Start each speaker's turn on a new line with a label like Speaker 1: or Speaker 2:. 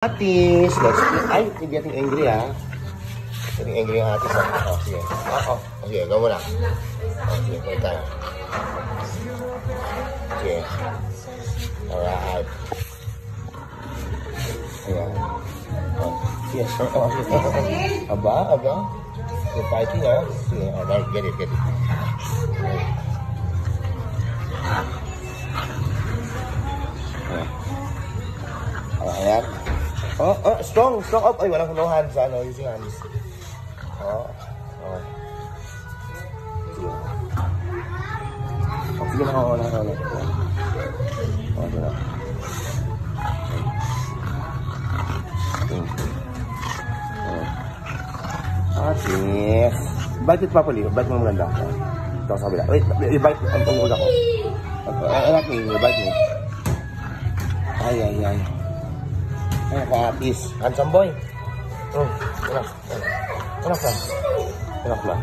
Speaker 1: Atis, let's eat. Ay, hindi getting angry ha. Getting angry ang atis ha. Oh, sige. Sige, gawin mo na. Sige, kulit tayo. Sige. Alright. Ayan. Sige, sige. Aba. You're fighting ha. Sige, alright, get it. Ayan. Strong up. Ay, walang no hands, using hands. Sige na ako. Sige na. Atis. Bite it properly. Bite mo maganda. Ito sa kabila. Wait, i-bite ang tungkol ako. Anak me, i-bite mo. Ay. Ay, Atis. Handsome boy. Enough na.